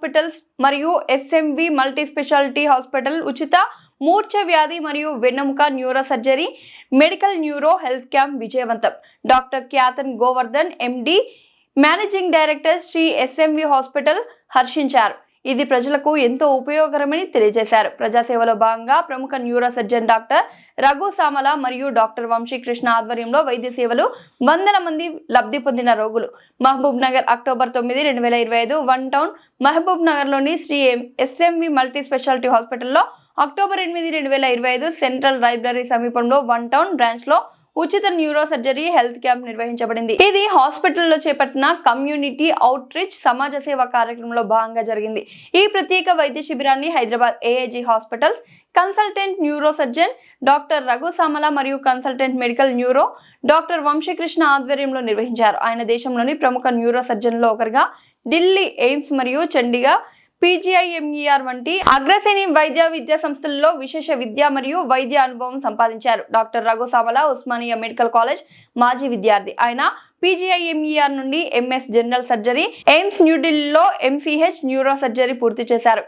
Hospitals మరియు ఎస్ఎంవి multi speciality hospital ఉచిత మూర్ఛ వ్యాధి మరియు వెన్నెముక neurosurgery medical neuro health camp విజయవంతం. Doctor Kathan Govardhan MD managing director Shri SMV hospital హర్షించారు. ఇది ప్రజలకు ఎంతో ఉపయోగకరమని తెలియజేశారు. ప్రజాసేవలో భాగంగా ప్రముఖ neurosurgeon doctor Raghu Samala మరియు డాక్టర్ వంశీకృష్ణ ఆధ్వర్యంలో వైద్య సేవలు వందల మంది లబ్ధి పొందిన రోగులు. Mahabubnagar October 9, 2025 one town మహబూబ్ నగర్లోని శ్రీ ఎస్ఎంవి మల్టీ స్పెషాలిటీ హాస్పిటల్లో అక్టోబర్ 8, 2025 సెంట్రల్ లైబ్రరీ సమీపంలో వన్ టౌన్ బ్రాంచ్ లో ఉచిత న్యూరో సర్జరీ హెల్త్ క్యాంప్ నిర్వహించబడింది. ఇది హాస్పిటల్లో చేపట్టిన కమ్యూనిటీ అవుట్ రీచ్ సమాజ సేవ కార్యక్రమంలో భాగంగా జరిగింది. ఈ ప్రత్యేక వైద్య శిబిరాన్ని Hyderabad AIG hospitals consultant neurosurgeon doctor Raghu Samala మరియు consultant medical neuro doctor Vamsikrishna ఆధ్వర్యంలో నిర్వహించారు. ఆయన దేశంలోని ప్రముఖ న్యూరో సర్జన్లో ఒకరిగా ఢిల్లీ ఎయిమ్స్ మరియు చండీగఢ్ PGIMER వంటి అగ్రశ్రేణి వైద్య విద్యా సంస్థలలో విశేష విద్య మరియు వైద్య అనుభవం సంపాదించారు. Doctor Raghu Samala Osmania medical college మాజీ విద్యార్థి. ఆయన PGIMER నుండి MS జనరల్ సర్జరీ, ఎయిమ్స్ న్యూఢిల్లీలో MCH న్యూరో సర్జరీ పూర్తి చేశారు.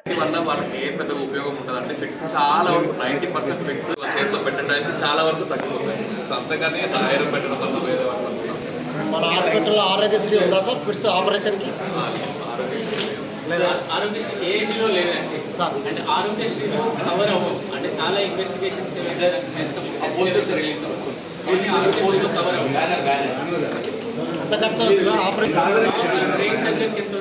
మన హాస్పిటల్లో ఆరోగ్యశ్రీ ఉందా సార్ ఫిట్స్ ఆపరేషన్కి? ఆరోగ్యశ్రీ ఏ ఏజ్లో లేదండి. అంటే ఆరోగ్యశ్రీలో కవర్ అవ్వవు. అంటే చాలా ఇన్వెస్టిగేషన్స్ చేస్తాం, ఆరోగ్యశ్రీలో కవర్ అవ్వవు. ఎంత ఖర్చు అవుతుందా ఆపరేషన్? బ్రెయిన్ సర్జన్ కింద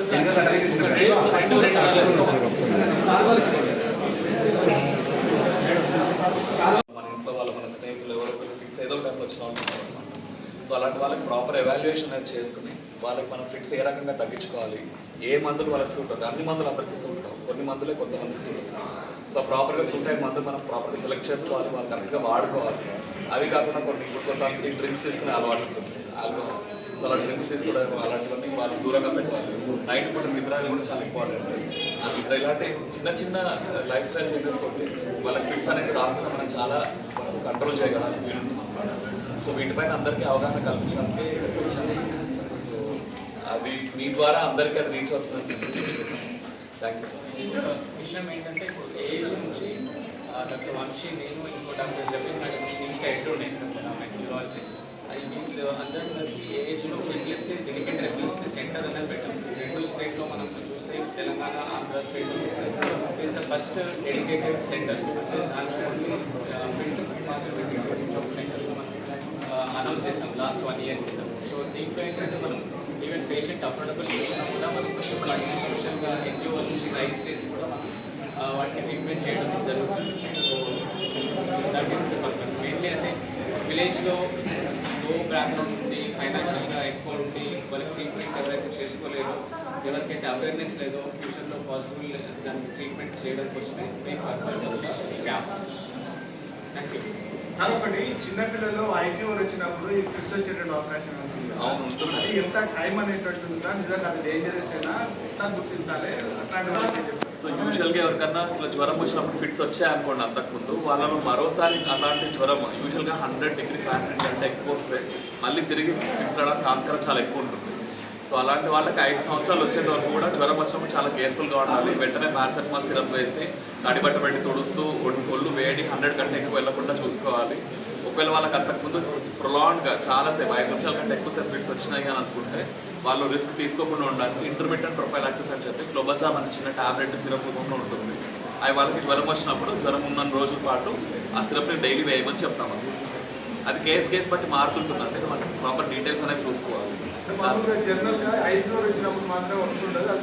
మన ఇంట్లో వాళ్ళు మన స్నేహితులు ఎవరో ఫిట్స్ ఏదో టైంలో వచ్చిన వాళ్ళు. సో అలాంటి వాళ్ళకి ప్రాపర్ ఎవాల్యుయేషన్ అనేది చేసుకుని వాళ్ళకి మనం ఫిట్స్ ఏ రకంగా తగ్గించుకోవాలి, ఏ మందులు వాళ్ళకి సూట్ అవుతాయి. అన్ని మందులు అందరికీ సూట్ కావు, కొన్ని మందులే కొంతమందికి సూట్ అవుతాయి. సో ప్రాపర్గా సూట్ అయ్యే మందులు మనం ప్రాపర్గా సెలెక్ట్ చేసుకోవాలి, వాళ్ళు కరెక్ట్గా వాడుకోవాలి. అవి కాకుండా కొంతమంది డ్రింక్స్ తీసుకునే అలవాటు ఉంటుంది, ఆల్కహాల్. సో అలా డ్రింక్స్ తీసుకోవడం అలాంటివన్నీ వాళ్ళు దూరంగా పెట్టాలి. నైట్ పూట నిద్ర కూడా చాలా ఇంపార్టెంట్. ఆ నిద్ర ఇలాంటి చిన్న చిన్న లైఫ్ స్టైల్ చేంజెస్ తోటి వాళ్ళకి ఫిట్స్ అనేది రాకుండా మనం చాలా కంట్రోల్ చేయగలం వీలుంటుంది. సో వీటిపైన అందరికీ అవగాహన కల్పించడానికి వచ్చింది. సో అది మీ ద్వారా అందరికీ అది రీచ్ అవుతుందని థ్యాంక్ యూ సో మచ్. విషయం ఏంటంటే ఇప్పుడు ఏజ్ నుంచి డాక్టర్ వంశీ, నేను ఇంకో డాక్టర్ నిమ్స్ హెడ్ ఉన్నాయి న్యూరాలజీ. అది వీళ్ళు అందరూ కలిసి ఏజ్లో ఎపిలెప్సీ డెడికేటెడ్ ఎపిలెప్సీ సెంటర్ అనేది పెట్టాం. 2 స్టేట్లో మనం చూస్తే తెలంగాణ, ఆంధ్ర స్టేట్లో చూస్తే is the first dedicated centre. దాంట్లో ఫిట్స్ మాత్రం సెంటర్లో మనం అనౌన్స్ చేస్తాం లాస్ట్ 1 year క్రితం. సో దీంట్లో ఏంటంటే మనం ఈవెన్ పేషెంట్ అఫోర్డబుల్ లేకున్నా కూడా మనం కొంచెం ఫండ్స్ సోషల్గా NGO నుంచి రైజ్ చేసి కూడా మనం వాటిని ట్రీట్మెంట్ చేయడం జరుగుతుంది. So that is the purpose. Mainly అంటే విలేజ్లో లో బ్యాక్గ్రౌండ్ ఉండి ఫైనాన్షియల్గా ఎక్కువ ఉండి వాళ్ళకి ట్రీట్మెంట్ ఎవరైతే చేసుకోలేదో, ఎవరికైతే అవేర్నెస్ లేదో ఫ్యూచర్లో పాసిబుల్ దానికి ట్రీట్మెంట్ చేయడం కోసమే main purpose of camp. Thank you sir. ఒకటి చిన్నపిల్లలు ఐఫీవర్ వచ్చినప్పుడు ఈ ఫిట్స్ వచ్చేటువంటి అవకాశం ఉంటుంది. అది ఎంత టైం అనేటట్టు ఉందా, నిజంగా అది డేంజరస్ అయినా ఎంత గుర్తించాలి అట్లాంటి? సో యూజువల్గా ఎవరికన్నా ఇట్లా జ్వరం వచ్చినప్పుడు ఫిట్స్ వచ్చాయనుకోండి, అంతకుముందు వాళ్ళలో మరోసారి అలాంటి జ్వరం యూజువల్గా 100 degree Fahrenheit కంటే ఎక్కువ వస్తే మళ్ళీ తిరిగి ఫిట్స్ రావడానికి ఆస్కారం చాలా ఎక్కువ ఉంటుంది. సో అలాంటి వాళ్ళకి 5 సంవత్సరాలు వచ్చేంత వరకు కూడా జ్వరం వచ్చినప్పుడు చాలా కేర్ఫుల్గా ఉండాలి. వెంటనే పారాసెటమాల్ సిరప్ వేసి తడిబట్ట పెట్టి తుడుస్తూ ఒళ్ళు వేడి 100 కంటే ఎక్కువ వెళ్ళకుండా చూసుకోవాలి. ఒకవేళ వాళ్ళకి అంతకుముందు ప్రొలాంగ్గా చాలాసేపు 5 నిమిషాల కంటే ఎక్కువసేపు ఫిట్స్ వచ్చినాయి అని అనుకుంటే వాళ్ళు రిస్క్ తీసుకోకుండా ఉండడానికి ఇంటర్మీడియట్ ప్రొఫైలాక్సిస్ అని చెప్పి క్లోబజామ్ అని చిన్న టాబ్లెట్ సిరప్ రూపంలో ఉంటుంది. అవి వాళ్ళకి జ్వరం వచ్చినప్పుడు జ్వరం ఉన్న రోజుల పాటు ఆ సిరప్ని డైలీ వేయమని చెప్తాము. అది కేసు బట్టి మారుతుంటుంది. అంటే మనకి ప్రాపర్ డీటెయిల్స్ అనేది చూసుకోవాలి. జనరల్గా ఐఫీవర్ వచ్చినప్పుడు మాత్రం వస్తుండదు. అది